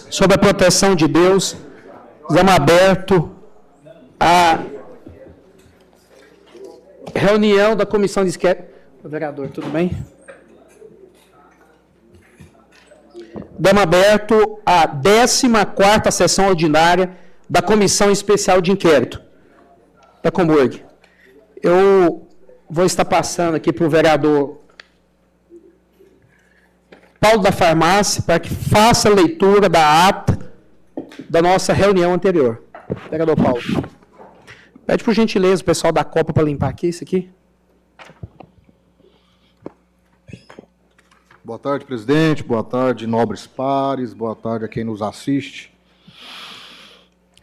sob a proteção de Deus, estamos abertos à reunião da comissão de inquérito. Vereador, tudo bem? Estamos abertos à 14ª sessão ordinária da Comissão Especial de Inquérito da Comurg. Eu vou estar passando aqui para o vereador Paulo da Farmácia para que faça a leitura da ata da nossa reunião anterior. Vereador Paulo. Pede por gentileza o pessoal da Copa para limpar aqui, isso aqui. Boa tarde, presidente. Boa tarde, nobres pares. Boa tarde a quem nos assiste.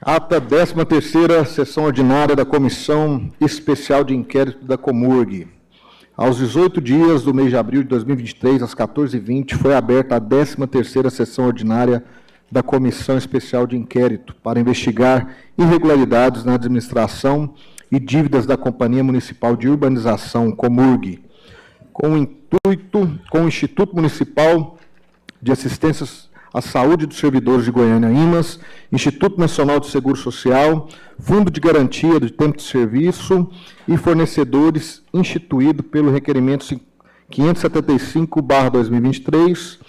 Ata 13ª sessão ordinária da Comissão Especial de Inquérito da Comurg. Aos 18 dias do mês de abril de 2023, às 14h20, foi aberta a 13ª sessão ordinária da Comissão Especial de Inquérito para investigar irregularidades na administração e dívidas da Companhia Municipal de Urbanização, Comurg, com o Instituto Municipal de Assistência à Saúde dos Servidores de Goiânia, IMAS, Instituto Nacional de Seguro Social, Fundo de Garantia de Tempo de Serviço e fornecedores, instituído pelo requerimento 575/2023,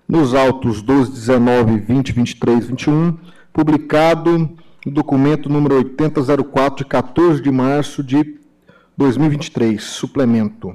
nos autos 12, 19, 20, 23, 21, publicado no documento número 8004, de 14 de março de 2023, suplemento.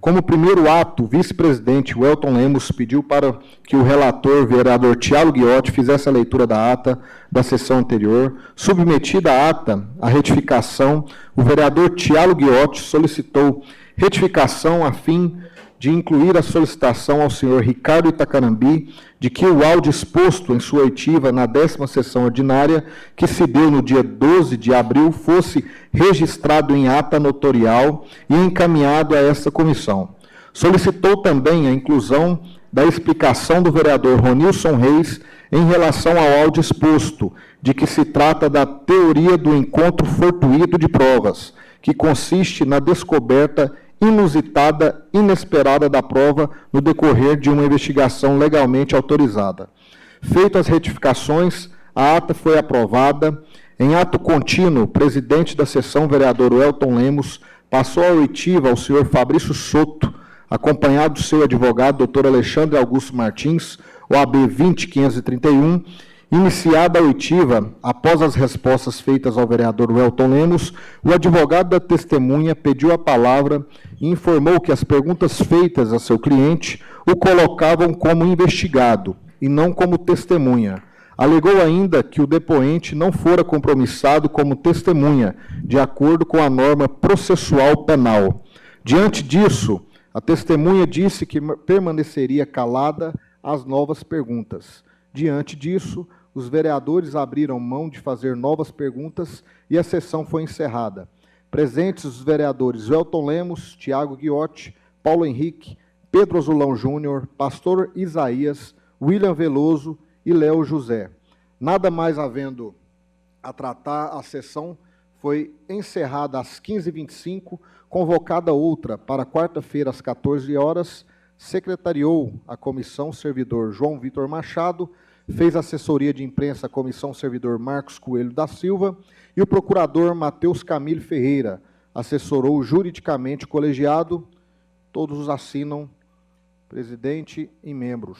Como primeiro ato, o vice-presidente Welton Lemos pediu para que o relator, vereador Tiago Guiotti, fizesse a leitura da ata da sessão anterior. Submetida a ata, a retificação, o vereador Tiago Guiotti solicitou retificação a fim de incluir a solicitação ao senhor Ricardo Itacanambi de que o áudio exposto em sua oitiva na 10ª sessão ordinária, que se deu no dia 12 de abril, fosse registrado em ata notorial e encaminhado a esta comissão. Solicitou também a inclusão da explicação do vereador Ronilson Reis em relação ao áudio exposto, de que se trata da teoria do encontro fortuito de provas, que consiste na descoberta inusitada, inesperada da prova no decorrer de uma investigação legalmente autorizada. Feitas as retificações, a ata foi aprovada. Em ato contínuo, o presidente da sessão, vereador Welton Lemos, passou a oitiva ao senhor Fabrício Soto, acompanhado do seu advogado, doutor Alexandre Augusto Martins, OAB 20531, iniciada a oitiva, após as respostas feitas ao vereador Welton Lemos, o advogado da testemunha pediu a palavra e informou que as perguntas feitas a seu cliente o colocavam como investigado e não como testemunha. Alegou ainda que o depoente não fora compromissado como testemunha, de acordo com a norma processual penal. Diante disso, a testemunha disse que permaneceria calada às novas perguntas. Diante disso, os vereadores abriram mão de fazer novas perguntas e a sessão foi encerrada. Presentes os vereadores Welton Lemos, Tiago Guiotti, Paulo Henrique, Pedro Azulão Júnior, Pastor Isaías, William Veloso e Léo José. Nada mais havendo a tratar, a sessão foi encerrada às 15h25, convocada outra para quarta-feira às 14 horas, secretariou a comissão servidor João Vitor Machado, fez assessoria de imprensa à comissão servidor Marcos Coelho da Silva e o procurador Matheus Camilo Ferreira assessorou juridicamente o colegiado. Todos os assinam, presidente e membros.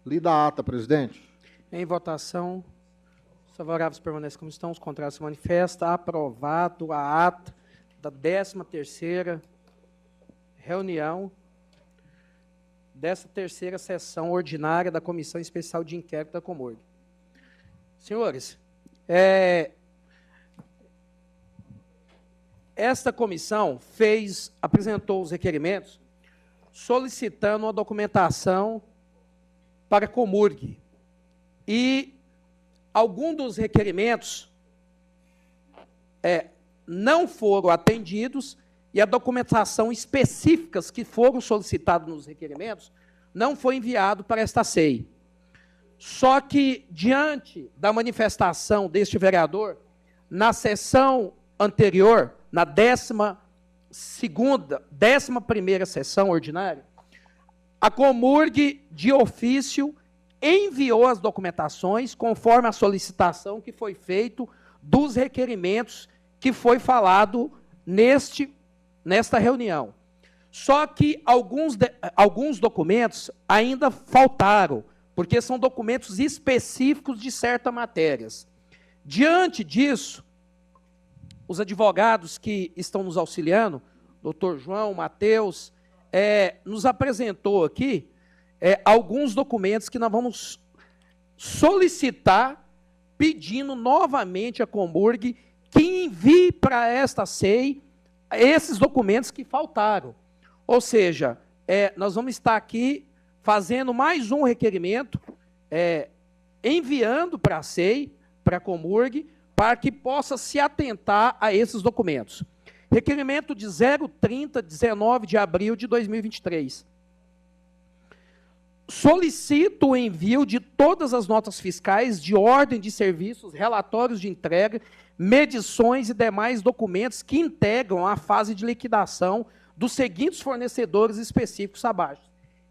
Lida a ata, presidente. Em votação, os favoráveis permanecem como estão, os contrários se manifestam. Aprovado a ata da 13ª reunião dessa terceira sessão ordinária da Comissão Especial de Inquérito da Comurg. Senhores, esta comissão apresentou os requerimentos solicitando uma documentação para a Comurg. E alguns dos requerimentos não foram atendidos e a documentação específicas que foram solicitadas nos requerimentos não foi enviado para esta SEI. Só que, diante da manifestação deste vereador, na sessão anterior, na 11ª sessão ordinária, a Comurg, de ofício, enviou as documentações conforme a solicitação que foi feito dos requerimentos que foi falado nesta reunião. Só que alguns documentos ainda faltaram, porque são documentos específicos de certas matérias. Diante disso, os advogados que estão nos auxiliando, doutor João, Matheus, nos apresentou aqui alguns documentos que nós vamos solicitar, pedindo novamente à Comurg que envie para esta SEI esses documentos que faltaram. Ou seja, nós vamos estar aqui fazendo mais um requerimento, enviando para a SEI, para a Comurg, para que possa se atentar a esses documentos. Requerimento de 030, 19 de abril de 2023. Solicito o envio de todas as notas fiscais, de ordem de serviços, relatórios de entrega, medições e demais documentos que integram a fase de liquidação dos seguintes fornecedores específicos abaixo.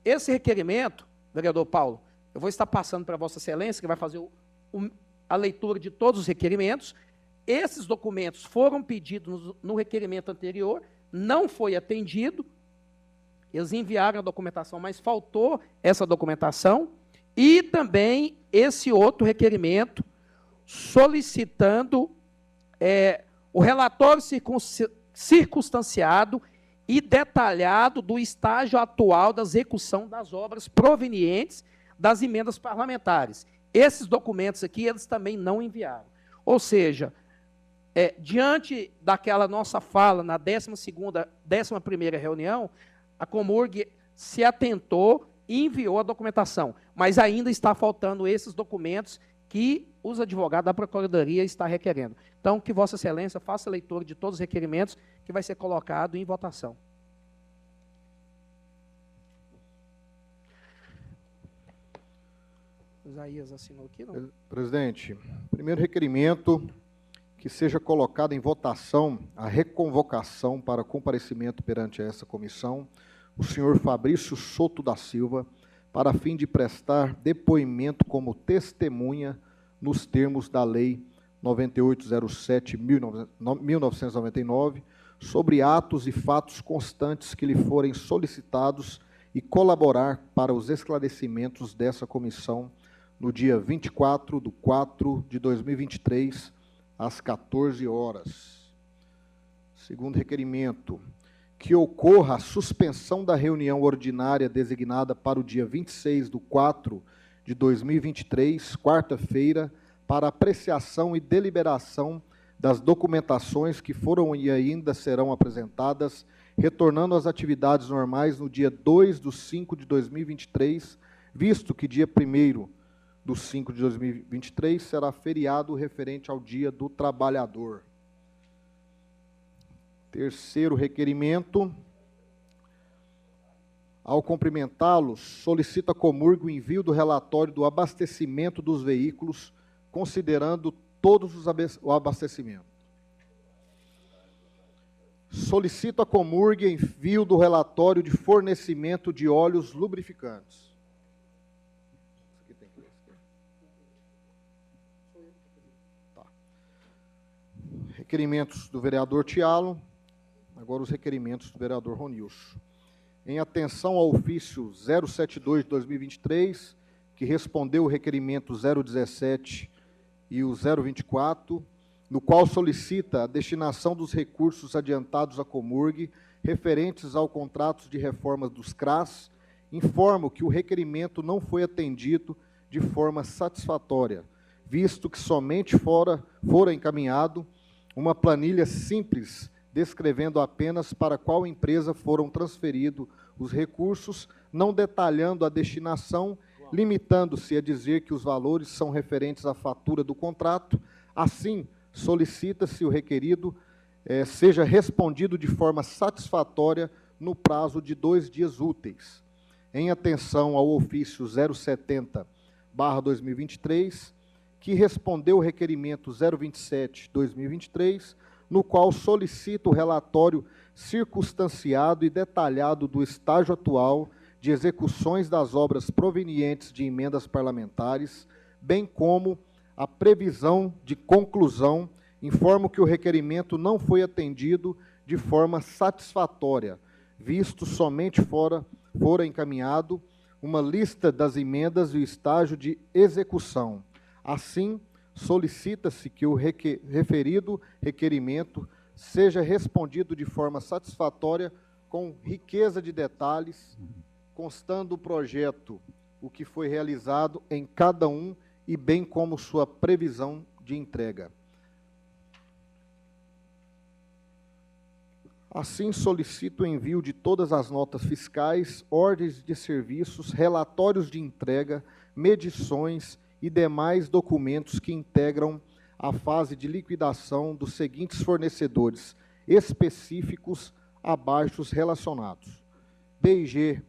Esse requerimento, vereador Paulo, eu vou estar passando para Vossa Excelência, que vai fazer a leitura de todos os requerimentos. Esses documentos foram pedidos no requerimento anterior, não foi atendido. Eles enviaram a documentação, mas faltou essa documentação. E também esse outro requerimento solicitando o relatório circunstanciado e detalhado do estágio atual da execução das obras provenientes das emendas parlamentares. Esses documentos aqui, eles também não enviaram. Ou seja, diante daquela nossa fala na 11ª reunião, a Comurg se atentou e enviou a documentação, mas ainda está faltando esses documentos que os advogados da Procuradoria estão requerendo. Então, que Vossa Excelência faça a leitura de todos os requerimentos que vai ser colocado em votação. Isaías assinou aqui, não? Presidente, primeiro requerimento, que seja colocado em votação a reconvocação para comparecimento perante essa comissão, o senhor Fabrício Soto da Silva, para fim de prestar depoimento como testemunha nos termos da Lei 9807/1999, sobre atos e fatos constantes que lhe forem solicitados e colaborar para os esclarecimentos dessa comissão no dia 24/4/2023, às 14 horas. Segundo requerimento, que ocorra a suspensão da reunião ordinária designada para o dia 26/4/2023, quarta-feira, para apreciação e deliberação das documentações que foram e ainda serão apresentadas, retornando às atividades normais no dia 2/5/2023, visto que dia 1/5/2023 será feriado referente ao Dia do Trabalhador. Terceiro requerimento, ao cumprimentá-los, solicita a Comurg o envio do relatório do abastecimento dos veículos, considerando todos o abastecimento. Solicito a Comurg envio do relatório de fornecimento de óleos lubrificantes. Requerimentos do vereador Tialo. Agora os requerimentos do vereador Ronilson. Em atenção ao ofício 072 de 2023, que respondeu o requerimento 017 e o 024, no qual solicita a destinação dos recursos adiantados à Comurg referentes ao contrato de reforma dos CRAS, informo que o requerimento não foi atendido de forma satisfatória, visto que somente fora encaminhado uma planilha simples descrevendo apenas para qual empresa foram transferidos os recursos, não detalhando a destinação, limitando-se a dizer que os valores são referentes à fatura do contrato. Assim, solicita-se o requerido seja respondido de forma satisfatória no prazo de 2 dias úteis. Em atenção ao ofício 070/2023, que respondeu o requerimento 027/2023, no qual solicita o relatório circunstanciado e detalhado do estágio atual de execuções das obras provenientes de emendas parlamentares, bem como a previsão de conclusão, informo que o requerimento não foi atendido de forma satisfatória, visto somente fora encaminhado uma lista das emendas e o estágio de execução. Assim, solicita-se que o referido requerimento seja respondido de forma satisfatória, com riqueza de detalhes, constando o projeto, o que foi realizado em cada um e bem como sua previsão de entrega. Assim, solicito o envio de todas as notas fiscais, ordens de serviços, relatórios de entrega, medições e demais documentos que integram a fase de liquidação dos seguintes fornecedores específicos abaixo relacionados: BIG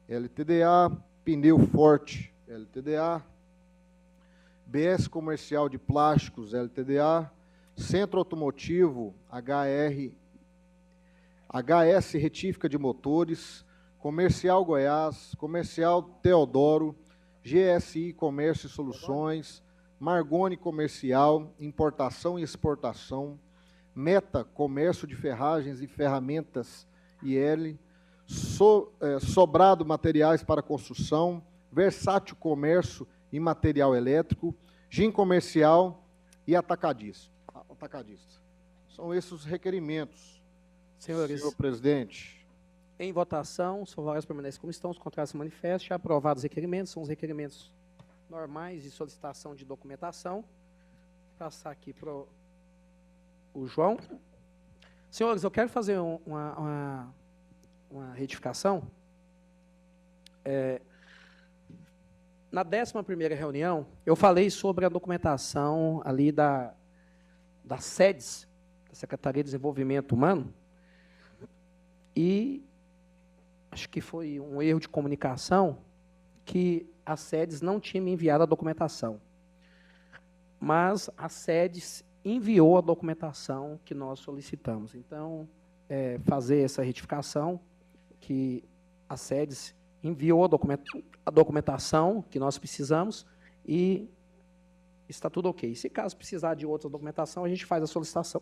LTDA, Pneu Forte LTDA, BS Comercial de Plásticos LTDA, Centro Automotivo HS Retífica de Motores, Comercial Goiás, Comercial Teodoro, GSI Comércio e Soluções, Margone Comercial, Importação e Exportação, Meta Comércio de Ferragens e Ferramentas IL, Sobrado Materiais para Construção, Versátil Comércio e Material Elétrico, Gin Comercial e Atacadista. São esses os requerimentos. Senhores, senhor presidente. Em votação, os favoráveis permanecem como estão, os contrários se manifestam. Aprovados os requerimentos, são os requerimentos normais de solicitação de documentação. Vou passar aqui para o João. Senhores, eu quero fazer uma retificação. Na 11ª reunião, eu falei sobre a documentação ali das sedes da Secretaria de Desenvolvimento Humano, e acho que foi um erro de comunicação que as sedes não tinham me enviado a documentação. Mas a sedes enviou a documentação que nós solicitamos. Então, fazer essa retificação, que a sedes enviou a documentação que nós precisamos e está tudo ok. Se caso precisar de outra documentação, a gente faz a solicitação.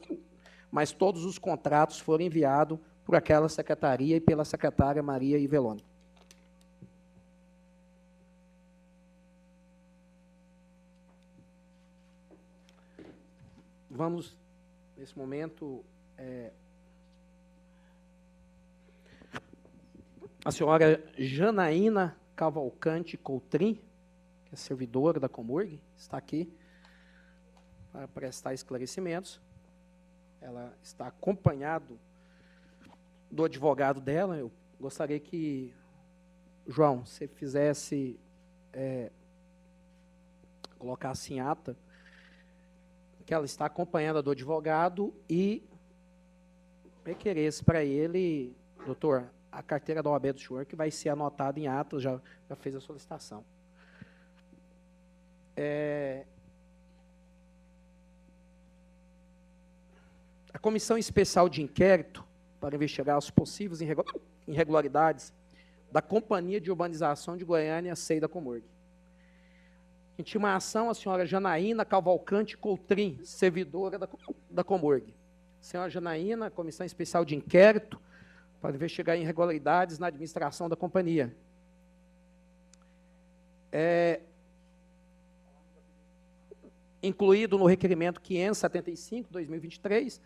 Mas todos os contratos foram enviados por aquela secretaria e pela secretária Maria Ivelone. Vamos, nesse momento, a senhora Janaína Cavalcante Coutrin, que é servidora da Comurg, está aqui para prestar esclarecimentos. Ela está acompanhado do advogado dela. Eu gostaria que, João, você fizesse, colocasse em ata que ela está acompanhada do advogado e requeresse para ele, doutor, a carteira da OAB do senhor, que vai ser anotada em ata, já fez a solicitação. A Comissão Especial de Inquérito para investigar as possíveis irregularidades da Companhia de Urbanização de Goiânia, SEI da Comurg. Intimação à senhora Janaína Cavalcante Coutrin, servidora da Comurg. Senhora Janaína, Comissão Especial de Inquérito para investigar irregularidades na administração da companhia. Incluído no requerimento 575/2023,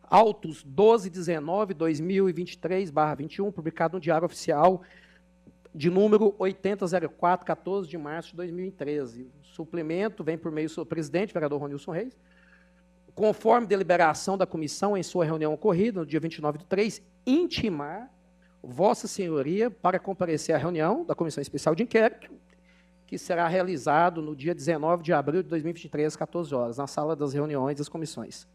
autos 1219/2023/21, publicado no Diário Oficial de número 8004, 14 de março de 2013. O suplemento vem por meio do seu presidente, vereador Ronilson Reis, conforme deliberação da comissão em sua reunião ocorrida no dia 29/3, intimar Vossa Senhoria para comparecer à reunião da Comissão Especial de Inquérito, que será realizado no dia 19 de abril de 2023, às 14 horas, na sala das reuniões das comissões.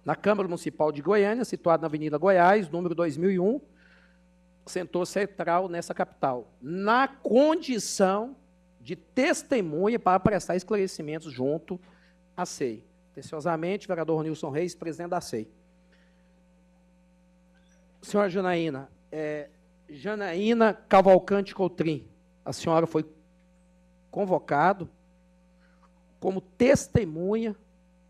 Na Câmara Municipal de Goiânia, situada na Avenida Goiás, número 2001, setor central nessa capital, na condição de testemunha para prestar esclarecimentos junto à SEI. Atenciosamente, vereador Ronilson Reis, presidente da SEI. Senhora Janaína, Janaína Cavalcante Coutrin, a senhora foi convocado como testemunha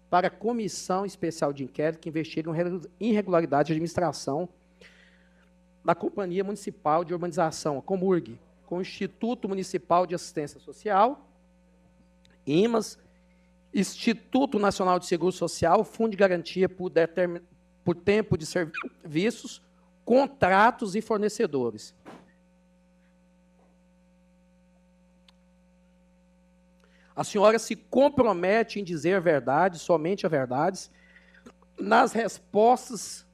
para a Comissão Especial de Inquérito que investiga irregularidade de administração da Companhia Municipal de Urbanização, a Comurg, com o Instituto Municipal de Assistência Social, IMAS, Instituto Nacional de Seguro Social, Fundo de Garantia por Tempo de Serviços, contratos e fornecedores. A senhora se compromete em dizer a verdade, somente a verdade, nas respostas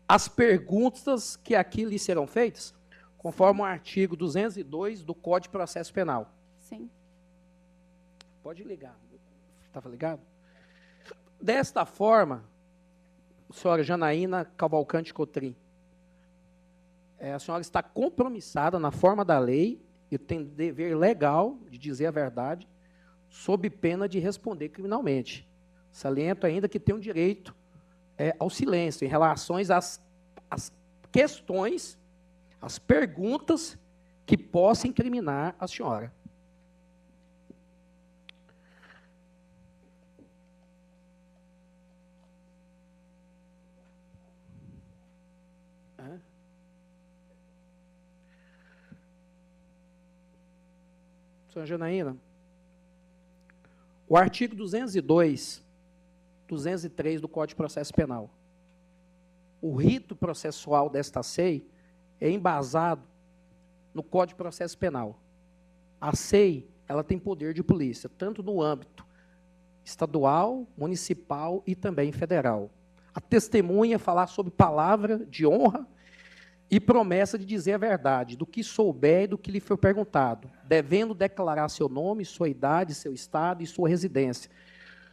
às perguntas que aqui lhe serão feitas, conforme o artigo 202 do Código de Processo Penal. Sim. Pode ligar. Estava ligado? Desta forma, senhora Janaína Cavalcante Coutrin, a senhora está compromissada na forma da lei e tem dever legal de dizer a verdade, sob pena de responder criminalmente. Saliento ainda que tem um direito ao silêncio em relação às questões, às perguntas que possam incriminar a senhora. Senhora Janaína, o artigo 202, 203 do Código de Processo Penal. O rito processual desta SEI é embasado no Código de Processo Penal. A SEI, ela tem poder de polícia, tanto no âmbito estadual, municipal e também federal. A testemunha falar sobre palavra de honra e promessa de dizer a verdade, do que souber e do que lhe foi perguntado, devendo declarar seu nome, sua idade, seu estado e sua residência,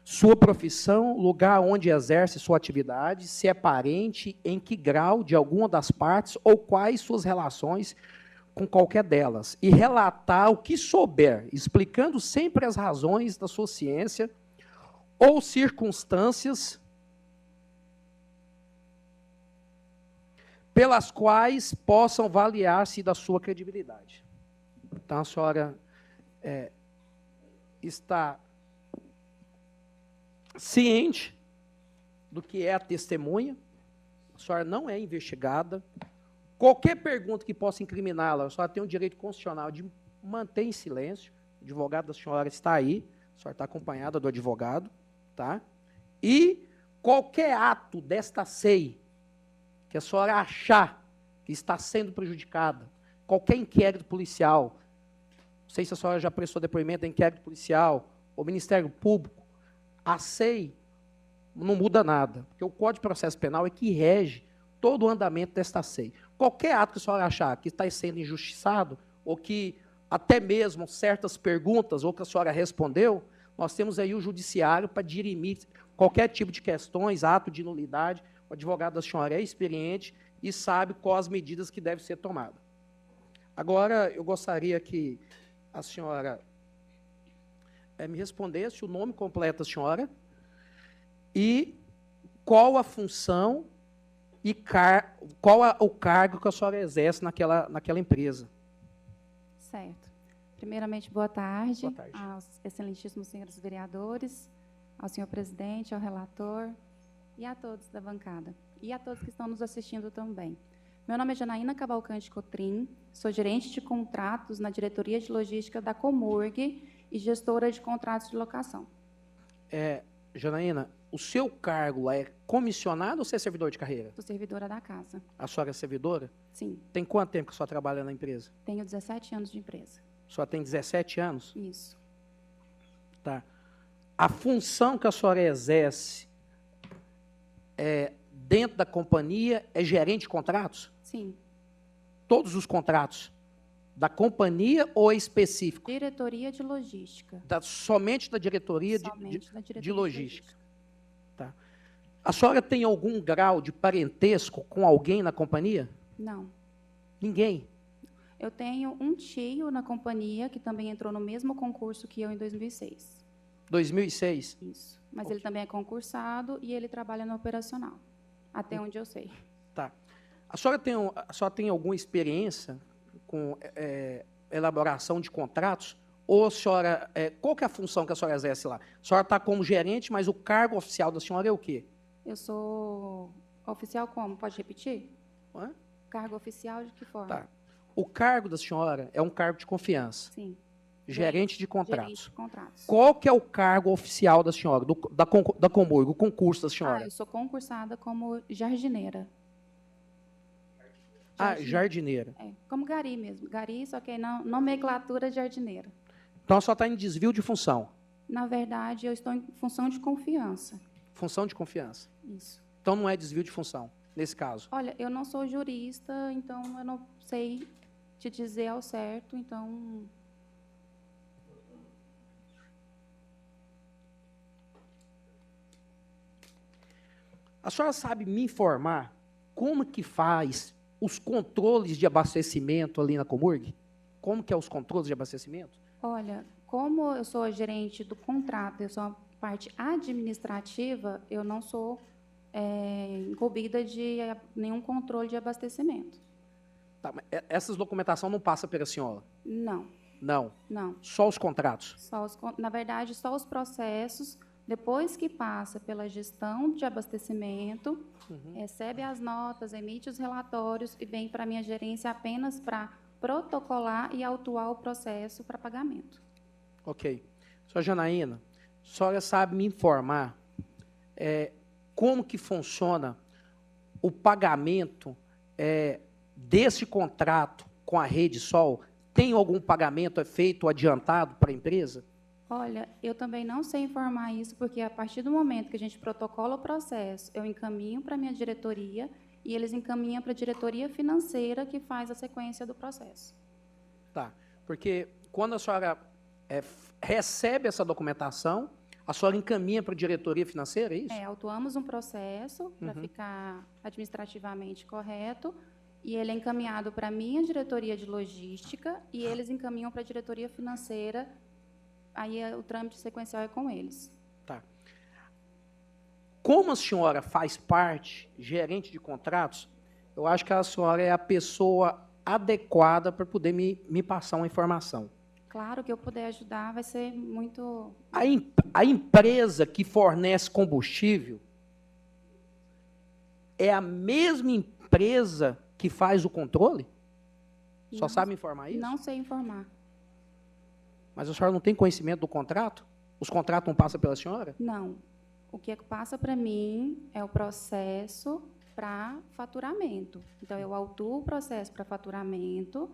sua profissão, lugar onde exerce sua atividade, se é parente, em que grau de alguma das partes ou quais suas relações com qualquer delas, e relatar o que souber, explicando sempre as razões da sua ciência ou circunstâncias pelas quais possam avaliar-se da sua credibilidade. Então, a senhora está ciente do que é a testemunha, a senhora não é investigada. Qualquer pergunta que possa incriminá-la, a senhora tem o direito constitucional de manter em silêncio. O advogado da senhora está aí, a senhora está acompanhada do advogado, tá? E qualquer ato desta SEI que a senhora achar que está sendo prejudicada, qualquer inquérito policial, não sei se a senhora já prestou depoimento em inquérito policial, ou Ministério Público, a SEI não muda nada, porque o Código de Processo Penal é que rege todo o andamento desta SEI. Qualquer ato que a senhora achar que está sendo injustiçado, ou que até mesmo certas perguntas, ou que a senhora respondeu, nós temos aí o judiciário para dirimir qualquer tipo de questões, ato de nulidade. O advogado da senhora é experiente e sabe quais as medidas que devem ser tomadas. Agora, eu gostaria que a senhora me respondesse o nome completo da senhora e qual a função e qual o cargo que a senhora exerce naquela empresa. Certo. Primeiramente, boa tarde. Boa tarde. Aos excelentíssimos senhores vereadores, ao senhor presidente, ao relator e a todos da bancada. E a todos que estão nos assistindo também. Meu nome é Janaína Cavalcante Coutrin, sou gerente de contratos na diretoria de logística da Comurg e gestora de contratos de locação. Janaína, o seu cargo é comissionado ou você é servidor de carreira? Sou servidora da casa. A senhora é servidora? Sim. Tem quanto tempo que a senhora trabalha na empresa? Tenho 17 anos de empresa. A senhora tem 17 anos? Isso. Tá. A função que a senhora exerce dentro da companhia é gerente de contratos? Sim. Todos os contratos da companhia ou é específico? Diretoria de logística. Somente da diretoria, Somente da diretoria de logística. Tá. A senhora tem algum grau de parentesco com alguém na companhia? Não. Ninguém? Eu tenho um tio na companhia que também entrou no mesmo concurso que eu em 2006. 2006? Isso. Mas ele também é concursado e ele trabalha no operacional, até onde eu sei. Tá. A senhora tem alguma experiência com elaboração de contratos? Ou a senhora, qual que é a função que a senhora exerce lá? A senhora está como gerente, mas o cargo oficial da senhora é o quê? Eu sou oficial como? Pode repetir? Hã? Cargo oficial de que forma? Tá. O cargo da senhora é um cargo de confiança. Sim. Gerente de contratos. Gerente de contratos. Qual que é o cargo oficial da senhora, da Comurg, o concurso da senhora? Eu sou concursada como jardineira. Jardineira. Como gari mesmo. Gari, só que nomenclatura jardineira. Então, a senhora está em desvio de função. Na verdade, eu estou em função de confiança. Função de confiança. Isso. Então, não é desvio de função, nesse caso. Olha, eu não sou jurista, então eu não sei te dizer ao certo, então... A senhora sabe me informar como que faz os controles de abastecimento ali na Comurg? Como que é os controles de abastecimento? Olha, como eu sou a gerente do contrato, eu sou a parte administrativa, eu não sou incumbida de nenhum controle de abastecimento. Tá, mas essas documentação não passa pela senhora? Não, Não. não. Só os contratos? Na verdade, só os processos, depois que passa pela gestão de abastecimento, recebe as notas, emite os relatórios e vem para a minha gerência apenas para protocolar e autuar o processo para pagamento. Ok. Senhora Janaína, a senhora sabe me informar como que funciona o pagamento desse contrato com a Rede Sol? Tem algum pagamento feito adiantado para a empresa? Olha, eu também não sei informar isso, porque a partir do momento que a gente protocola o processo, eu encaminho para a minha diretoria e eles encaminham para a diretoria financeira que faz a sequência do processo. Tá, porque quando a senhora recebe essa documentação, a senhora encaminha para a diretoria financeira, é isso? Autuamos um processo para ficar administrativamente correto e ele é encaminhado para a minha diretoria de logística e eles encaminham para a diretoria financeira, aí o trâmite sequencial é com eles. Tá. Como a senhora faz parte, gerente de contratos, eu acho que a senhora é a pessoa adequada para poder me passar uma informação. Claro que eu puder ajudar, vai ser muito... A empresa que fornece combustível é a mesma empresa que faz o controle? Só Não, sabe informar isso? Não sei informar. Mas a senhora não tem conhecimento do contrato? Os contratos não passam pela senhora? Não. O que passa para mim é o processo para faturamento. Então, eu autuo o processo para faturamento,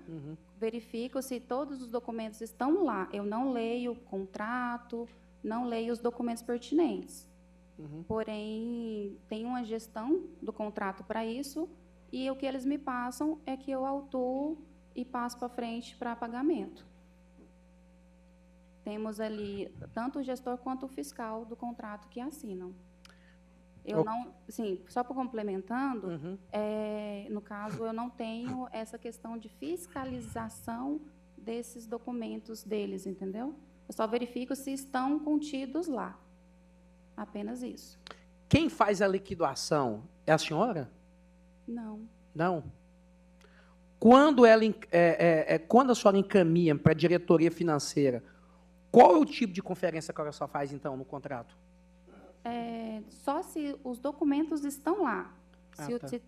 verifico se todos os documentos estão lá. Eu não leio o contrato, não leio os documentos pertinentes. Porém, tem uma gestão do contrato para isso e o que eles me passam é que eu autuo e passo para frente para pagamento. Temos ali tanto o gestor quanto o fiscal do contrato que assinam. Eu não, sim, só por complementando, no caso, eu não tenho essa questão de fiscalização desses documentos deles, entendeu? Eu só verifico se estão contidos lá. Apenas isso. Quem faz a liquidação é a senhora? Não. Não. Quando a senhora encaminha para a diretoria financeira, qual é o tipo de conferência que a senhora faz, então, no contrato? Só se os documentos estão lá.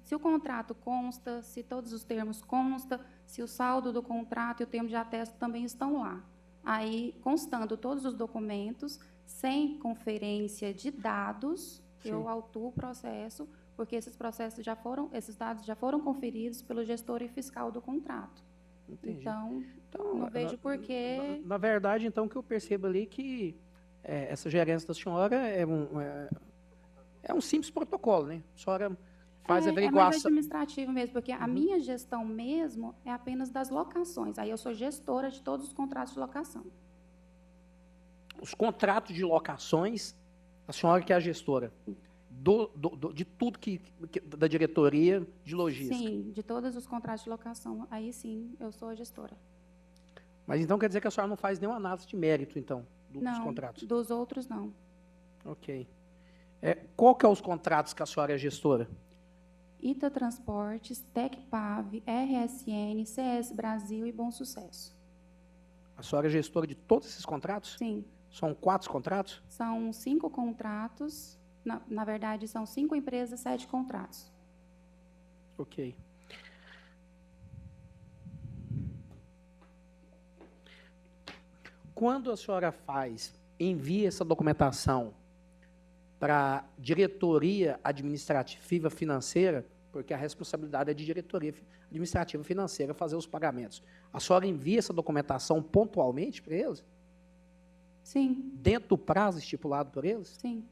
Se o contrato consta, se todos os termos constam, se o saldo do contrato e o termo de atesto também estão lá. Aí, constando todos os documentos, sem conferência de dados, eu autuo o processo, porque esses dados já foram conferidos pelo gestor e fiscal do contrato. Entendi. Então não vejo por que... Na verdade, então, o que eu percebo ali é que essa gerência da senhora é um simples protocolo, né? A senhora faz a averiguação. É mais administrativo mesmo, porque a minha gestão mesmo é apenas das locações. Aí eu sou gestora de todos os contratos de locação. Os contratos de locações, a senhora que é a gestora de tudo da diretoria de logística. Sim, de todos os contratos de locação, aí sim, eu sou a gestora. Mas então quer dizer que a senhora não faz nenhuma análise de mérito, então, dos contratos? Não, dos outros não. Ok. Qual que é os contratos que a senhora é gestora? Ita Transportes, Tecpav, RSN, CS Brasil e Bom Sucesso. A senhora é gestora de todos esses contratos? Sim, São 4 contratos? são 5 contratos, na verdade, são 5 empresas, 7 contratos. Ok. Quando a senhora envia essa documentação para a diretoria administrativa financeira, porque a responsabilidade é de diretoria administrativa financeira fazer os pagamentos, a senhora envia essa documentação pontualmente para eles? Sim, Dentro do prazo estipulado por eles? sim,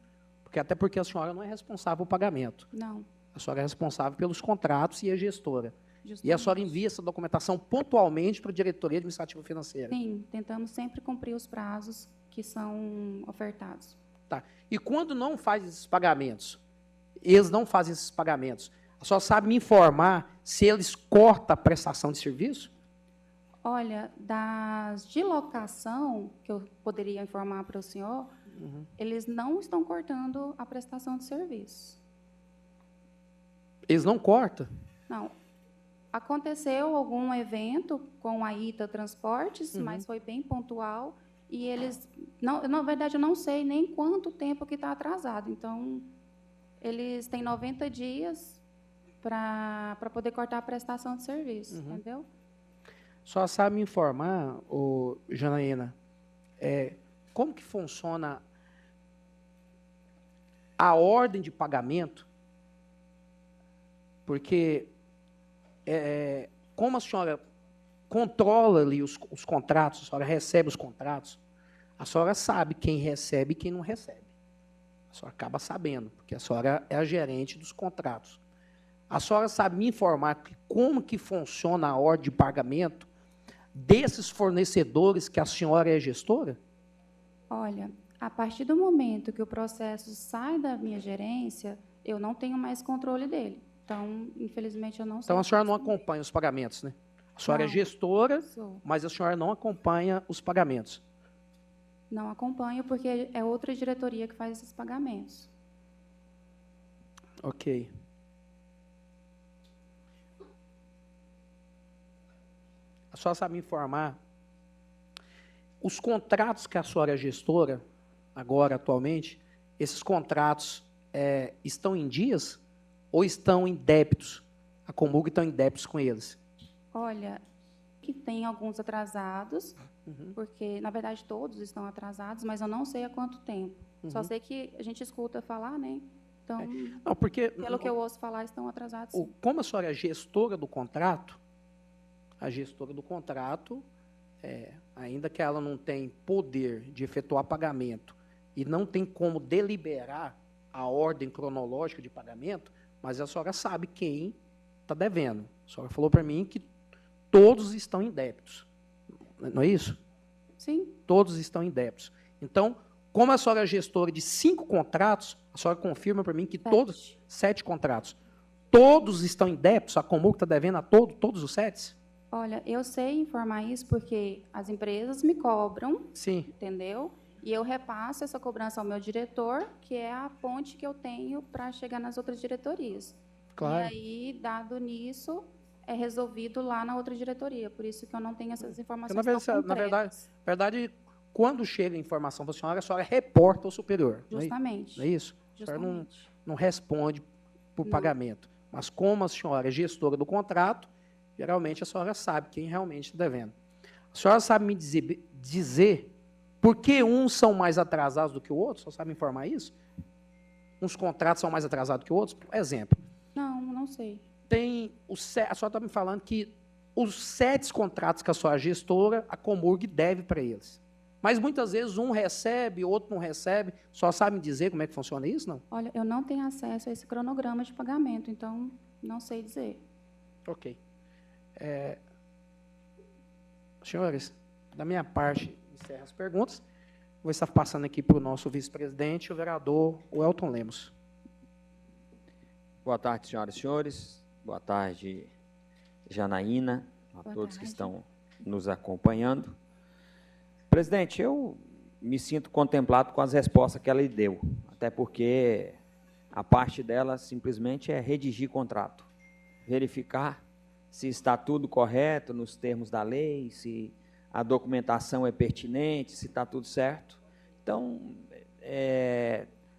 Até porque a senhora não é responsável pelo pagamento. não. A senhora é responsável pelos contratos e a gestora. E a Justamente. senhora envia essa documentação pontualmente para a diretoria administrativa financeira. Sim, tentamos sempre cumprir os prazos que são ofertados. Tá. E quando não faz esses pagamentos, eles não fazem esses pagamentos, a senhora sabe me informar se eles cortam a prestação de serviço? Olha, das de locação, que eu poderia informar para o senhor, eles não estão cortando a prestação de serviço. Eles não cortam? Não. Aconteceu algum evento com a Ita Transportes, mas foi bem pontual, e eles, não, na verdade, eu não sei nem quanto tempo que está atrasado. Então, eles têm 90 dias para poder cortar a prestação de serviço, entendeu? Só sabe me informar, Janaína, como que funciona a ordem de pagamento? Porque, como a senhora controla ali os contratos, a senhora recebe os contratos, a senhora sabe quem recebe e quem não recebe. A senhora acaba sabendo, porque a senhora é a gerente dos contratos. A senhora sabe me informar como que funciona a ordem de pagamento desses fornecedores que a senhora é gestora? Olha, a partir do momento que o processo sai da minha gerência, eu não tenho mais controle dele. Então, infelizmente, eu não sei. Então, a senhora não acompanha os pagamentos, né? A senhora é Não. gestora, Sou. mas a senhora não acompanha os pagamentos. Não acompanho, porque é outra diretoria que faz esses pagamentos. Ok. A senhora sabe me informar os contratos que a senhora é gestora, agora, atualmente, esses contratos estão em dias ou estão em débitos? A Comurg está em débitos com eles? Olha, que tem alguns atrasados, porque, na verdade, todos estão atrasados, mas eu não sei há quanto tempo. Só sei que a gente escuta falar, né? Então, Não, porque pelo que eu ouço falar, estão atrasados. Sim. como a senhora é gestora do contrato, a gestora do contrato, ainda que ela não tenha poder de efetuar pagamento e não tem como deliberar a ordem cronológica de pagamento, mas a senhora sabe quem está devendo. A senhora falou para mim que todos estão em débitos. Não é isso? Sim, Todos estão em débitos. Então, como a senhora é gestora de 5 contratos, a senhora confirma para mim que todos, 7 contratos, todos estão em débitos? A Comurg está devendo a todos os 7? olha, eu sei informar isso porque as empresas me cobram, Sim. entendeu? E eu repasso essa cobrança ao meu diretor, que é a ponte que eu tenho para chegar nas outras diretorias. Claro. E aí, dado nisso, é resolvido lá na outra diretoria. Por isso que eu não tenho essas informações tão Na concretas. verdade, quando chega a informação para a senhora reporta ao superior. Justamente. Não é isso? A senhora Justamente. não responde por Não. pagamento. Mas como a senhora é gestora do contrato, geralmente a senhora sabe quem realmente está devendo. A senhora sabe me dizer por que uns são mais atrasados do que o outro? A senhora sabe me informar isso? Uns contratos são mais atrasados que outros? Por exemplo, Não sei. a senhora está me falando que os 7 contratos que a senhora é gestora, a Comurg deve para eles. Mas muitas vezes um recebe, outro não recebe. Só sabe me dizer como é que funciona isso, não? Olha, eu não tenho acesso a esse cronograma de pagamento, então não sei dizer. Ok. Senhores, da minha parte, encerro as perguntas. Vou estar passando aqui para o nosso vice-presidente, o vereador Welton Lemos. Boa tarde, senhoras e senhores. Boa tarde, Janaína, a Boa todos que tarde. estão nos acompanhando. Presidente, eu me sinto contemplado com as respostas que ela lhe deu, até porque A parte dela simplesmente é redigir contrato, verificar se está tudo correto nos termos da lei, se a documentação é pertinente, se está tudo certo. Então,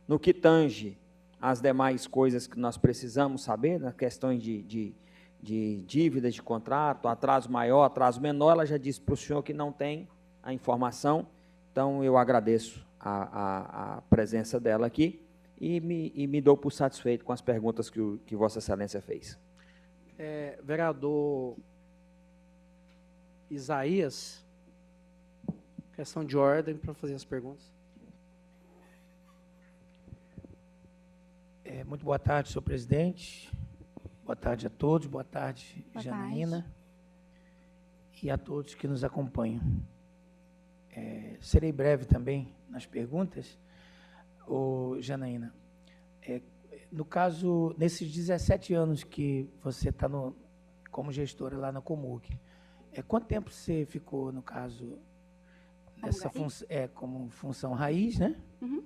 no que tange as demais coisas que nós precisamos saber, nas questões de dívidas de contrato, atraso maior, atraso menor, ela já disse para o senhor que não tem a informação. Então, eu agradeço a presença dela aqui e me dou por satisfeito com as perguntas que Vossa Excelência fez. Vereador Isaías, questão de ordem para fazer as perguntas. Muito boa tarde, senhor presidente. Boa tarde a todos. Boa tarde, Boa Janaína. tarde. E a todos que nos acompanham. Serei breve também nas perguntas. Janaína, no caso, nesses 17 anos que você está como gestora lá na Comug, quanto tempo você ficou, no caso, nessa como função raiz, né? Uhum.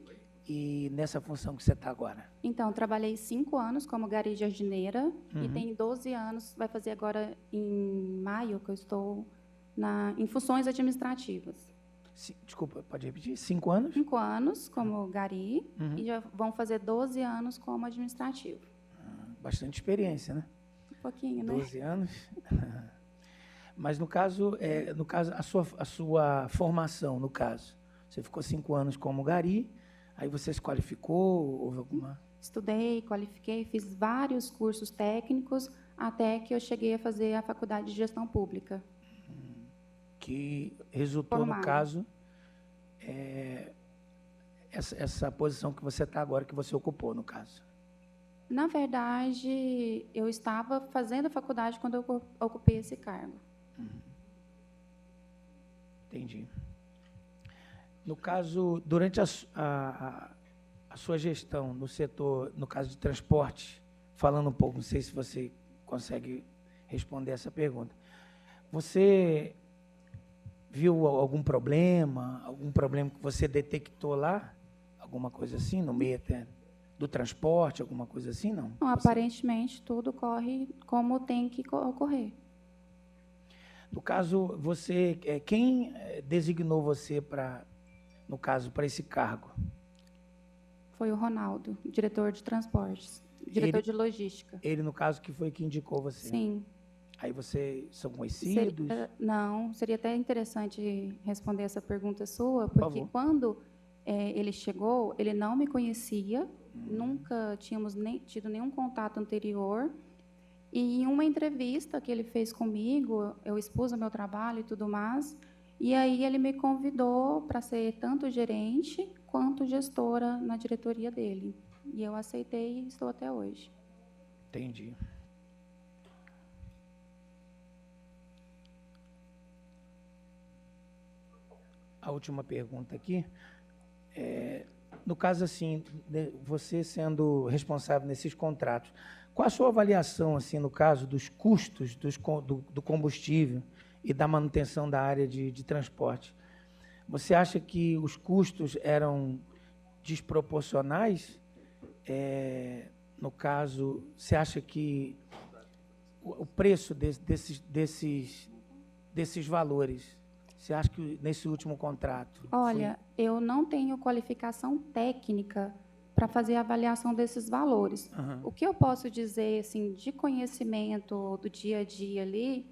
E nessa função que você está agora? Então, trabalhei 5 anos como gari jardineira e tenho 12 anos, vai fazer agora em maio, que eu estou em funções administrativas. Desculpa, pode repetir? 5 anos? 5 anos como gari e já vão fazer 12 anos como administrativo. Bastante experiência, né? Um pouquinho, né? 12 anos. Mas, no caso, a sua formação, no caso, você ficou 5 anos como gari, aí você se qualificou, houve alguma... Estudei, qualifiquei, fiz vários cursos técnicos, até que eu cheguei a fazer a faculdade de gestão pública. Que resultou, Formada. no caso, essa posição que você está agora, que você ocupou, no caso. Na verdade, eu estava fazendo a faculdade quando eu ocupei esse cargo. Entendi. No caso, durante a sua gestão no setor, no caso de transporte, falando um pouco, não sei se você consegue responder essa pergunta. Você viu algum problema que você detectou lá? Alguma coisa assim, no meio até do transporte, alguma coisa assim, não? Não, aparentemente, tudo corre como tem que ocorrer. No caso, quem designou você no caso, para esse cargo? Foi o Ronaldo, diretor de transportes, diretor de logística. Ele, no caso, que foi que indicou você? Sim. Aí vocês são conhecidos? Não, seria até interessante responder essa pergunta sua, Por porque favor. quando ele chegou, ele não me conhecia, nunca tínhamos tido nenhum contato anterior, e em uma entrevista que ele fez comigo, eu expus o meu trabalho e tudo mais, e aí ele me convidou para ser tanto gerente quanto gestora na diretoria dele. E eu aceitei e estou até hoje. Entendi. A última pergunta aqui. No caso, assim, você sendo responsável nesses contratos, qual a sua avaliação, assim, no caso dos custos do combustível e da manutenção da área de transporte? Você acha que os custos eram desproporcionais? No caso, você acha que o preço desses valores, você acha que nesse último contrato... Olha, eu não tenho qualificação técnica para fazer a avaliação desses valores. O que eu posso dizer, assim, de conhecimento do dia a dia ali,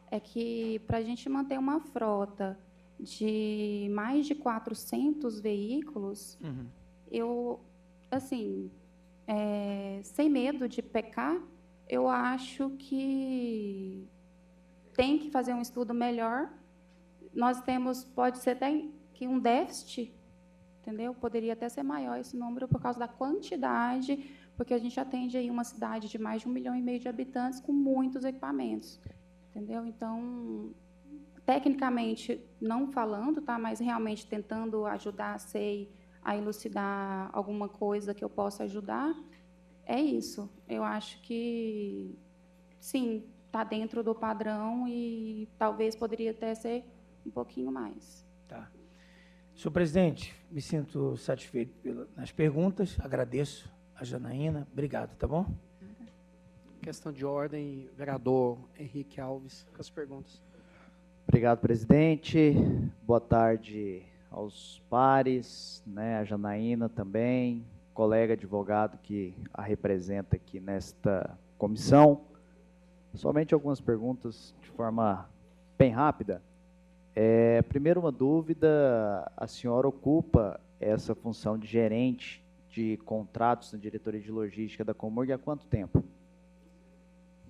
é que para a gente manter uma frota de mais de 400 veículos, eu, assim, sem medo de pecar, eu acho que tem que fazer um estudo melhor. Nós temos, pode ser até que um déficit, entendeu? Poderia até ser maior esse número por causa da quantidade, porque a gente atende aí uma cidade de mais de 1,5 milhão de habitantes com muitos equipamentos, entendeu? Então, tecnicamente, não falando, tá? Mas realmente tentando ajudar a SEI a elucidar alguma coisa que eu possa ajudar, é isso. Eu acho que, sim, está dentro do padrão e talvez poderia até ser um pouquinho mais. Tá. Senhor presidente, me sinto satisfeito nas perguntas, agradeço a Janaína. Obrigado, tá bom? Questão de ordem, vereador Henrique Alves, com as perguntas. Obrigado, presidente. Boa tarde aos pares, né, a Janaína também, colega advogado que a representa aqui nesta comissão. Somente algumas perguntas de forma bem rápida. Primeiro, uma dúvida: a senhora ocupa essa função de gerente de contratos na diretoria de logística da Comurg há quanto tempo?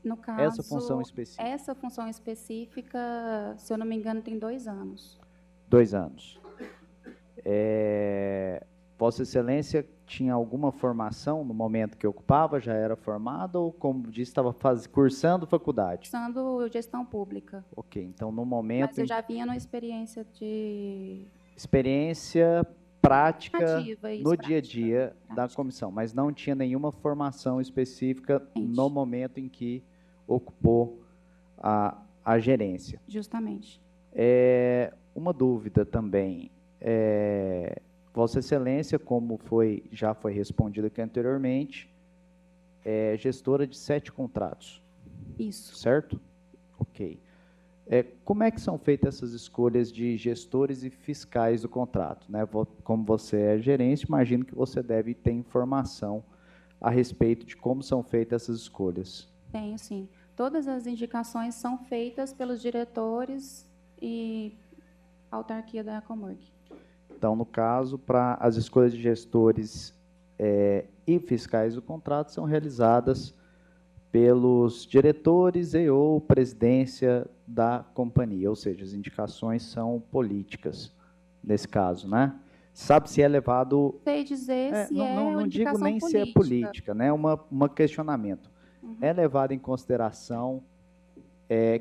No caso, Essa função específica. essa função específica, se eu não me engano, tem 2 anos. 2 anos. Vossa Excelência tinha alguma formação no momento que ocupava? Já era formada ou, como disse, estava cursando faculdade? Cursando gestão pública. Ok, então no momento... Mas eu já vinha numa experiência de... Experiência prática Ativa, isso, no prática, dia a dia da prática. comissão, mas não tinha nenhuma formação específica Gente. no momento em que ocupou a gerência. Justamente. Uma dúvida também, Vossa Excelência, como já foi respondido aqui anteriormente, é gestora de 7 contratos, Isso. certo? Ok. Como é que são feitas essas escolhas de gestores e fiscais do contrato, né? Como você é gerente, imagino que você deve ter informação a respeito de como são feitas essas escolhas. Tenho, sim. Todas as indicações são feitas pelos diretores e autarquia da Comurg. Então, no caso, para as escolhas de gestores e fiscais do contrato são realizadas pelos diretores e ou presidência da companhia, ou seja, as indicações são políticas, nesse caso, né? Sabe se é levado... Sei dizer se não digo indicação nem se é política, né? Um questionamento. Uhum. É levado em consideração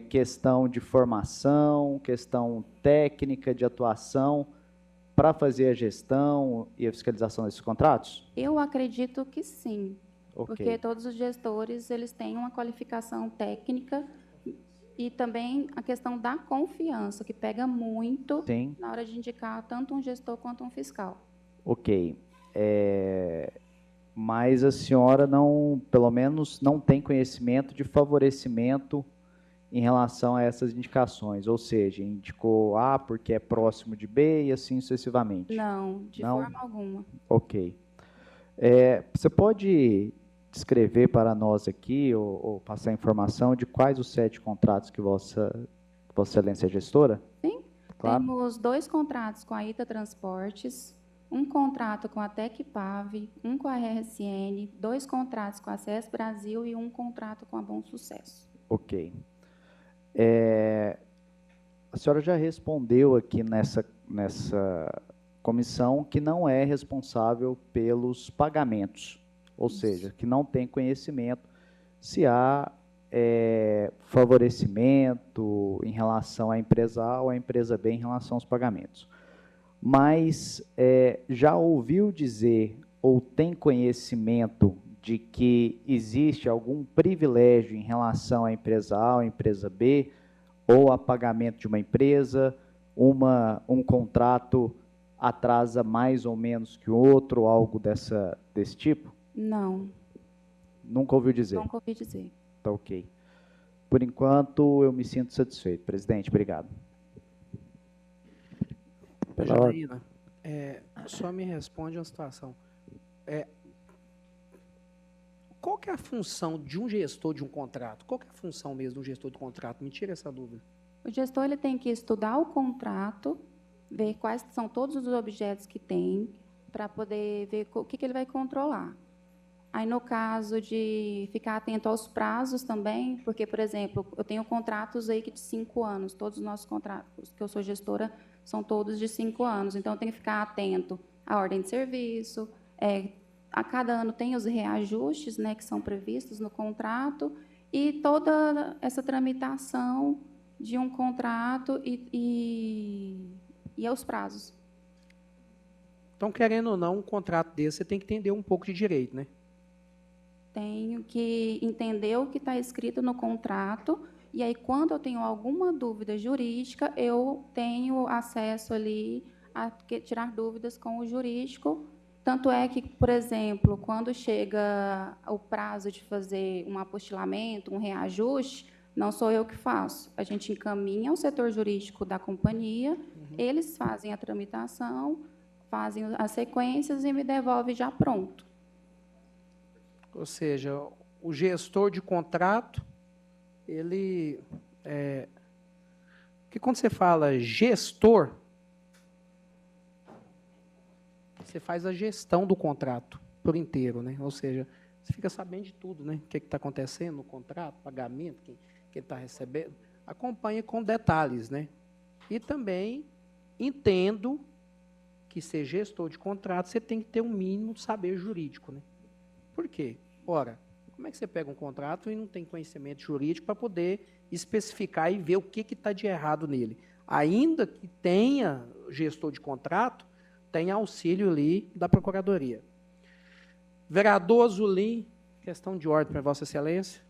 questão de formação, questão técnica de atuação para fazer a gestão e a fiscalização desses contratos? Eu acredito que sim, Ok. porque todos os gestores eles têm uma qualificação técnica e também a questão da confiança, que pega muito Sim. na hora de indicar tanto um gestor quanto um fiscal. Ok. Mas a senhora não, pelo menos, não tem conhecimento de favorecimento em relação a essas indicações, ou seja, indicou A porque é próximo de B e assim sucessivamente. Não, de Não? forma alguma. Ok. Você pode descrever para nós aqui, ou passar informação de quais os 7 contratos que Vossa Excelência é gestora? Sim. Claro. Temos 2 contratos com a Ita Transportes, um contrato com a Tecpav, um com a RSN, 2 contratos com a CS Brasil e um contrato com a Bom Sucesso. Ok. A senhora já respondeu aqui nessa comissão que não é responsável pelos pagamentos, ou seja, que não tem conhecimento se há favorecimento em relação à empresa A ou à empresa B em relação aos pagamentos. Mas já ouviu dizer ou tem conhecimento de que existe algum privilégio em relação à empresa A ou à empresa B, ou a pagamento de uma empresa, um contrato atrasa mais ou menos que o outro, algo desse tipo? Não, Nunca ouviu dizer? nunca ouvi dizer. Tá ok. Por enquanto, eu me sinto satisfeito. Presidente, obrigado. Janaína, só me responde uma situação. Qual que é a função de um gestor de um contrato? Qual que é a função mesmo de um gestor de contrato? Me tira essa dúvida. O gestor ele tem que estudar o contrato, ver quais são todos os objetos que tem, para poder ver o que ele vai controlar. Aí, no caso de ficar atento aos prazos também, porque, por exemplo, eu tenho contratos aí que de 5 anos, todos os nossos contratos, que eu sou gestora, são todos de 5 anos, então eu tenho que ficar atento à ordem de serviço, a cada ano tem os reajustes, né, que são previstos no contrato, e toda essa tramitação de um contrato e aos prazos. Então, querendo ou não, um contrato desse, você tem que entender um pouco de direito, né? Tenho que entender o que está escrito no contrato, e aí, quando eu tenho alguma dúvida jurídica, eu tenho acesso ali a tirar dúvidas com o jurídico Tanto é que, por exemplo, quando chega o prazo de fazer um apostilamento, um reajuste, não sou eu que faço. A gente encaminha ao setor jurídico da companhia, eles fazem a tramitação, fazem as sequências e me devolvem já pronto. Ou seja, o gestor de contrato, ele... Porque quando você fala gestor, você faz a gestão do contrato por inteiro, né? Ou seja, você fica sabendo de tudo, né? O que está acontecendo no contrato, pagamento, quem está recebendo. Acompanha com detalhes, né? E também entendo que ser gestor de contrato, você tem que ter um mínimo de saber jurídico, né? Por quê? Ora, como é que você pega um contrato e não tem conhecimento jurídico para poder especificar e ver o que está de errado nele? Ainda que tenha gestor de contrato, tem auxílio ali da Procuradoria. Vereador Azulim, questão de ordem para Vossa Excelência,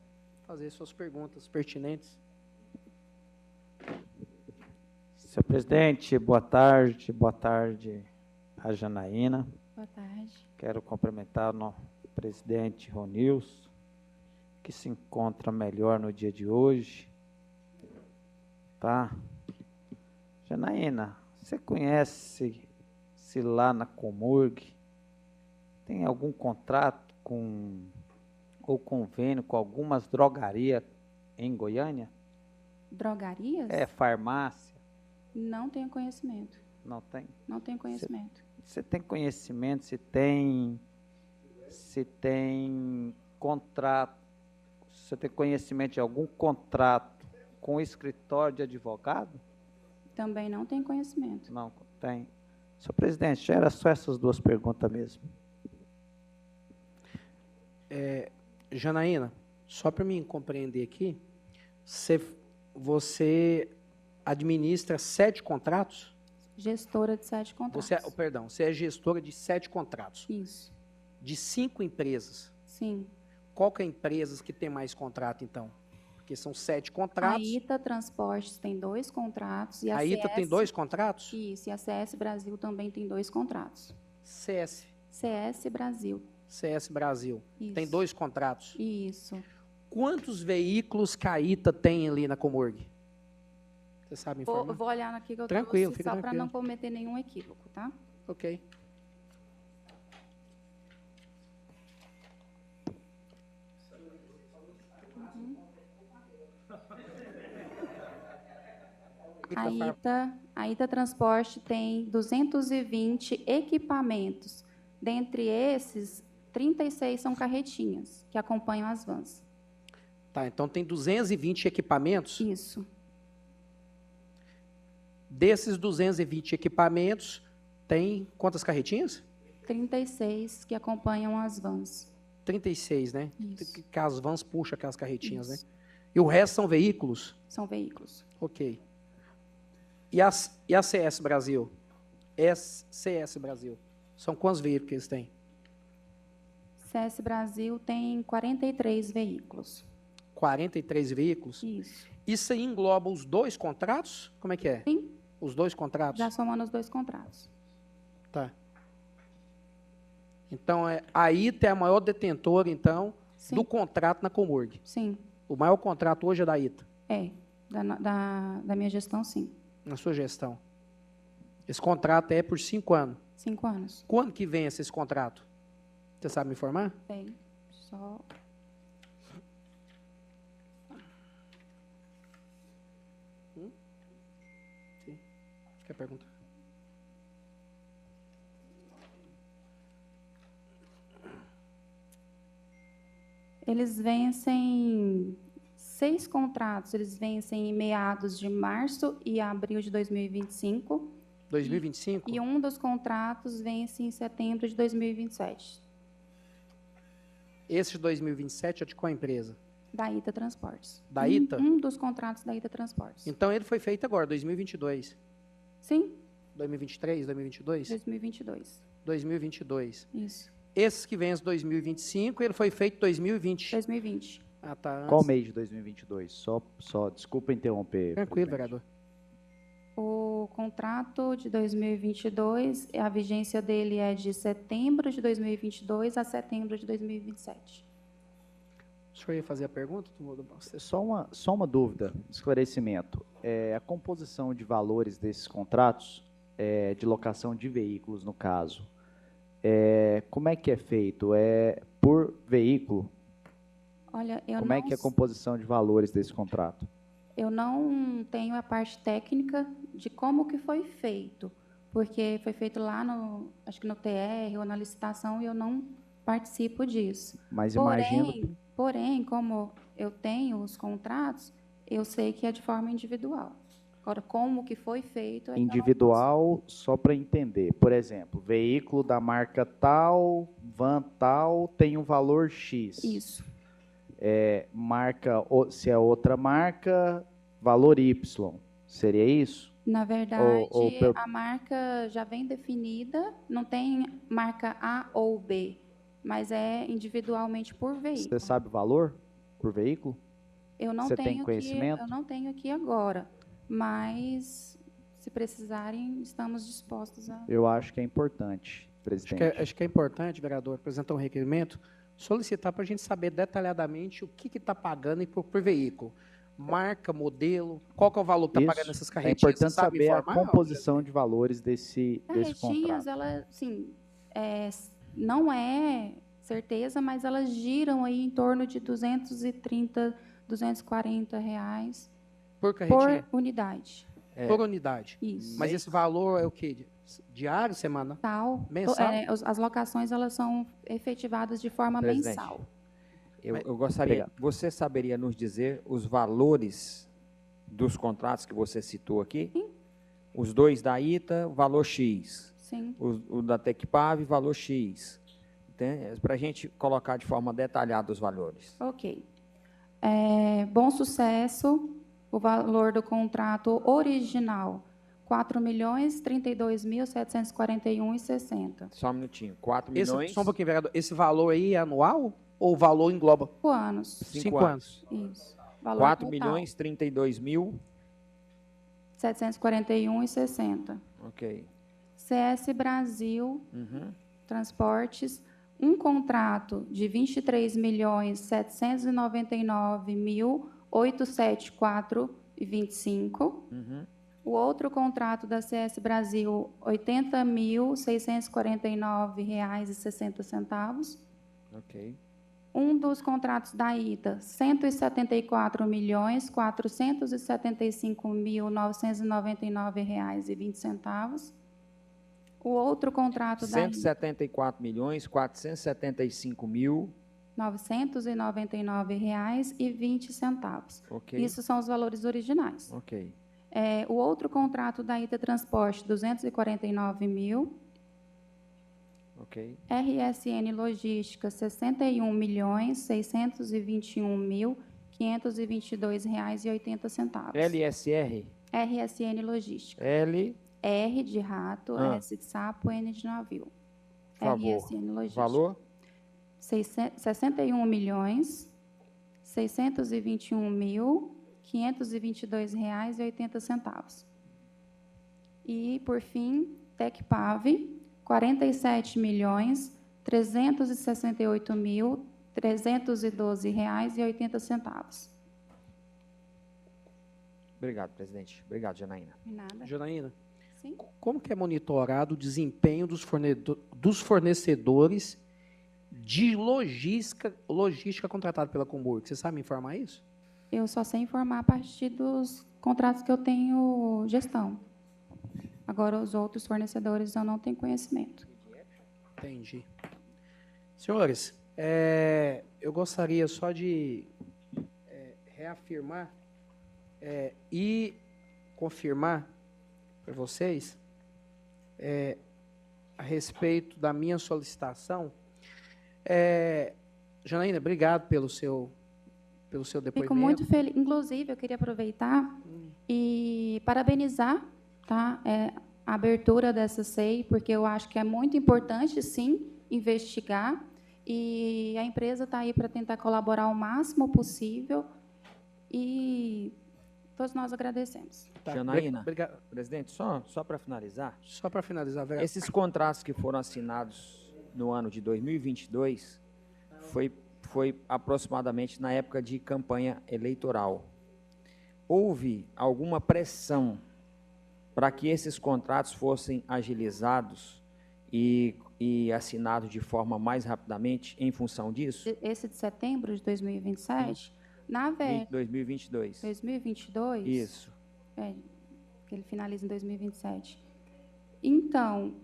fazer suas perguntas pertinentes. Senhor presidente, boa tarde a Janaína. Boa tarde. Quero cumprimentar o presidente Ronilson, que se encontra melhor no dia de hoje. Tá? Janaína, você conhece se lá na Comurg tem algum contrato ou convênio com algumas drogarias em Goiânia? Drogarias? Farmácia? Não tenho conhecimento. Não tem? Não tenho conhecimento. Você tem conhecimento se tem contrato, você tem conhecimento de algum contrato com o escritório de advogado? Também não tenho conhecimento. Não tem. Senhor presidente, era só essas duas perguntas mesmo. Janaína, só para mim compreender aqui, você administra 7 contratos? Gestora de 7 contratos. Você é gestora de 7 contratos, Isso. de 5 empresas. Sim. Qual que é a empresa que tem mais contrato, então? Porque são 7 contratos. A ITA Transportes tem 2 contratos. E A ITA tem 2 contratos? Isso, e a CS Brasil também tem 2 contratos. CS Brasil. CS Brasil. Isso. Tem 2 contratos. Isso. Quantos veículos que a ITA tem ali na Comurg? Você sabe informar? Vou olhar aqui que eu Tranquilo, trouxe fica só para tranquilo. não cometer nenhum equívoco, tá? Ok. A ITA Transporte tem 220 equipamentos. Dentre esses, 36 são carretinhas, que acompanham as vans. Tá, então tem 220 equipamentos. Isso. Desses 220 equipamentos, tem quantas carretinhas? 36 que acompanham as vans. 36, né? Isso. Que as vans puxam aquelas carretinhas, Isso. né? E o resto são veículos? São veículos. Ok. E a CS Brasil? CS Brasil. São quantos veículos que eles têm? CS Brasil tem 43 veículos. 43 veículos? Isso. Isso aí engloba os 2 contratos? Como é que é? Sim. Os 2 contratos? Já somando os 2 contratos. Tá. Então, a ITA é a maior detentora, então, Sim. do contrato na Comurg. Sim. O maior contrato hoje é da ITA, Da minha gestão, sim. na sua gestão. Esse contrato é por 5 anos. 5 anos. Quando que vence esse contrato? Você sabe me informar? Tem. Só... Sim. Quer perguntar? Eles vencem 6 contratos, eles vencem em meados de março e abril de 2025. 2025? E um dos contratos vence em setembro de 2027, Esse de 2027 é de qual empresa? da ITA Transportes. Da ITA? Um dos contratos da ITA Transportes. Então, ele foi feito agora, 2022. Sim, 2023, 2022? 2022. 2022. Isso, Esses que vencem 2025, ele foi feito em 2020. 2020. Ah, tá. Qual mês de 2022? Só desculpa interromper. Tranquilo, presidente. vereador. O contrato de 2022, a vigência dele é de setembro de 2022 a setembro de 2027. O senhor ia fazer a pergunta? Só uma dúvida, esclarecimento. A composição de valores desses contratos, de locação de veículos, no caso, como é que é feito? É por veículo? Olha, eu Como é que é a composição de valores desse contrato? Eu não tenho a parte técnica de como que foi feito, porque foi feito lá acho que no TR ou na licitação, e eu não participo disso. Mas imagino... Porém, como eu tenho os contratos, eu sei que é de forma individual. Agora, como que foi feito... Individual, só para entender. Por exemplo, veículo da marca tal, van tal, tem um valor X. Isso. Se é outra marca, valor Y. Seria isso? Na verdade, a marca já vem definida, não tem marca A ou B, mas é individualmente por veículo. Você sabe o valor por veículo? Você tem conhecimento? Eu não tenho aqui agora, mas se precisarem, estamos dispostos a... Eu acho que é importante, presidente. Acho que é importante, vereador, apresentar um requerimento, solicitar para a gente saber detalhadamente o que está pagando por veículo. Marca, modelo, qual que é o valor que está pagando essas carretinhas? É importante saber a composição de valores desse contrato. Elas, sim, não é certeza, mas elas giram aí em torno de R$230, R$240 por carretinha? Por unidade. Por unidade. Isso. Mas esse valor é o quê? Diário, semanal? Mensal? As locações, elas são efetivadas de forma mensal. Eu gostaria, você saberia nos dizer os valores dos contratos que você citou aqui? Sim. Os dois da ITA, valor X. Sim. O da Tecpav, valor X. Para a gente colocar de forma detalhada os valores. Ok. Bom Sucesso, o valor do contrato original, R$4.032.741,60. Só um minutinho. 4 milhões... Só um pouquinho, vereador. Esse valor aí é anual ou o valor engloba? 5 anos. 5 anos. Isso. 4.032.741,60. Ok. CS Brasil, Transportes, um contrato de R$23.799.874,25. O outro contrato da CS Brasil, R$80.649,60. Ok. Um dos contratos da ITA, R$174.475.999,20. O outro contrato da ITA, R$174.475.999,20. Ok. Isso são os valores originais. Ok. O outro contrato da ITA Transporte, R$249.000. Ok. RSN Logística, R$61.621.522,80. LSR? RSN Logística. R de rato, S de sapo, N de navio. Por favor. RSN Logística. Valor? R$61.621.522,80. E, por fim, Tecpav, R$47.368.312,80. Obrigado, presidente. Obrigado, Janaína. De nada. Janaína, Sim. como que é monitorado o desempenho dos fornecedores de logística contratada pela Comburg? Você sabe me informar isso? Eu só sei informar a partir dos contratos que eu tenho gestão. Agora, os outros fornecedores eu não tenho conhecimento. Entendi. Senhores, eu gostaria só de reafirmar e confirmar para vocês a respeito da minha solicitação. Janaína, obrigado pelo seu depoimento. Fico muito feliz. Inclusive, eu queria aproveitar e parabenizar, tá, a abertura dessa SEI, porque eu acho que é muito importante, sim, investigar, e a empresa está aí para tentar colaborar o máximo possível, e todos nós agradecemos. Tá, Janaína. obrigado. Presidente, só para finalizar, Só para finalizar, vereador. esses contratos que foram assinados no ano de 2022 foi aproximadamente na época de campanha eleitoral. Houve alguma pressão para que esses contratos fossem agilizados e assinados de forma mais rapidamente em função disso? Esse de setembro de 2027, na verdade, 2022. 2022, Isso. que ele finaliza em 2027. Então,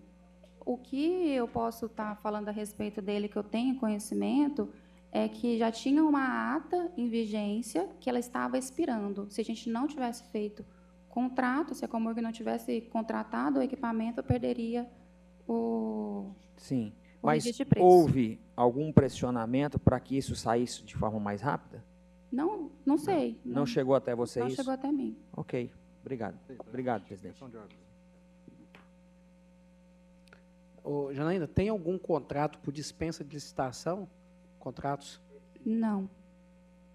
o que eu posso estar falando a respeito dele, que eu tenho conhecimento, é que já tinha uma ata em vigência que ela estava expirando. Se a gente não tivesse feito contrato, se a Comurg não tivesse contratado o equipamento, eu perderia o Sim. o Mas registro de preço. houve algum pressionamento para que isso saísse de forma mais rápida? Não sei. Não chegou até você não isso? chegou até mim. Ok. Obrigado. Obrigado, presidente. Ô, Janaína, tem algum contrato por dispensa de licitação? Contratos? Não.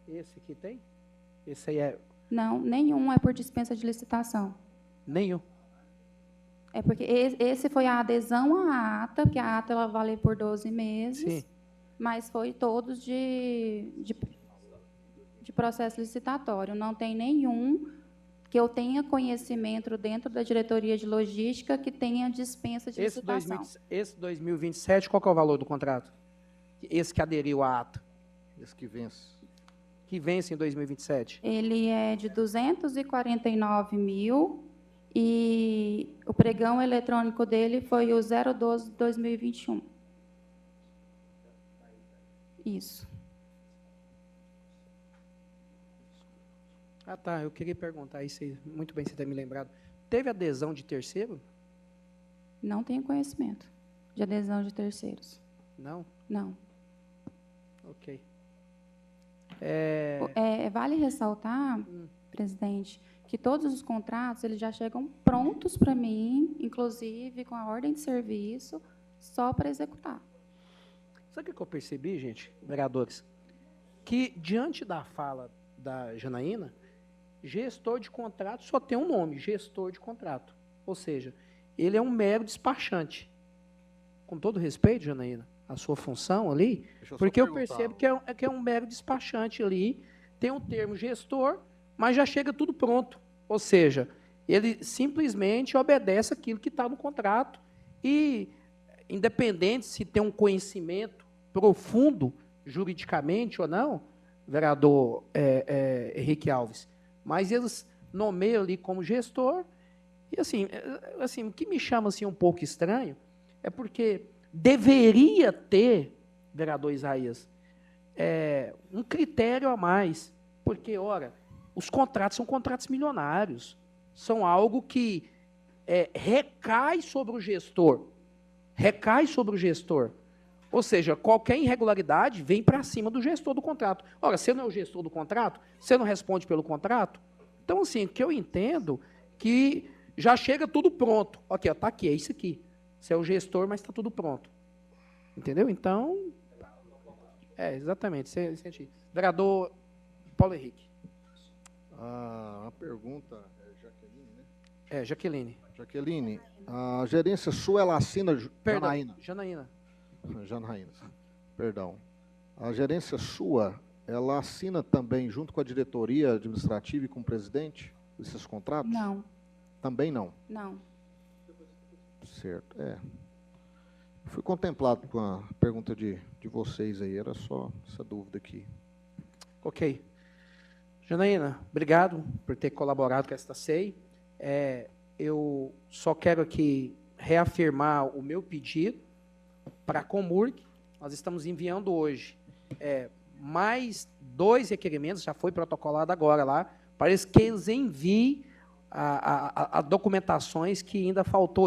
Esse aqui tem? Esse aí é Não, nenhum é por dispensa de licitação. nenhum. É porque esse foi a adesão à ata, que a ata ela vale por 12 meses, Sim. mas foi todos de processo licitatório. Não tem nenhum que eu tenha conhecimento dentro da diretoria de logística que tenha dispensa de licitação. Esse 2027, qual que é o valor do contrato? Esse que aderiu à ata, Esse que vence. que vence em 2027. Ele é de 249 mil e o pregão eletrônico dele foi o 012 de 2021. Isso. Ah, tá. Eu queria perguntar isso aí. Muito bem você ter me lembrado. Teve adesão de terceiro? Não tenho conhecimento de adesão de terceiros. Não? Não. Ok. Vale ressaltar, presidente, que todos os contratos eles já chegam prontos para mim, inclusive com a ordem de serviço, só para executar. Sabe o que eu percebi, gente, vereadores? Que, diante da fala da Janaína, gestor de contrato só tem um nome, gestor de contrato. Ou seja, ele é um mero despachante. Com todo respeito, Janaína, a sua função ali, porque eu percebo que é um mero despachante ali, tem um termo gestor, mas já chega tudo pronto. Ou seja, ele simplesmente obedece aquilo que está no contrato e, independente se tem um conhecimento profundo juridicamente ou não, vereador Henrique Alves, mas eles nomeiam ali como gestor, e assim, o que me chama assim, um pouco estranho é porque deveria ter, vereador Isaías, um critério a mais, porque, ora, os contratos são contratos milionários, são algo que recai sobre o gestor, ou seja, qualquer irregularidade vem para cima do gestor do contrato. Ora, você não é o gestor do contrato, você não responde pelo contrato. Então, assim, o que eu entendo que já chega tudo pronto. Ok, está aqui, é isso aqui. Você é o gestor, mas está tudo pronto. Entendeu? Então, exatamente. Vereador Paulo Henrique. A pergunta é Jaqueline, né? Jaqueline. Jaqueline, a gerência sua, ela assina... Perdão, Janaína. Perdão. A gerência sua, ela assina também, junto com a diretoria administrativa e com o presidente, esses contratos? Não. Também não? Não. Certo, Fui contemplado com a pergunta de vocês aí, era só essa dúvida aqui. Ok. Janaína, obrigado por ter colaborado com esta SEI. Eu só quero aqui reafirmar o meu pedido para a Comurg. Nós estamos enviando hoje mais 2 requerimentos, já foi protocolado agora lá, para que eles enviem a documentações que ainda faltou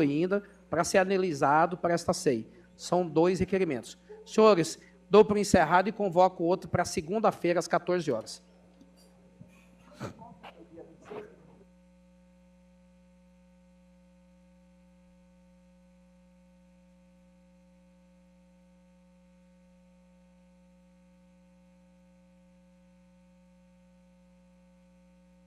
para ser analisado para esta SEI. São 2 requerimentos. Senhores, dou por encerrado e convoco o outro para segunda-feira, às 14 horas.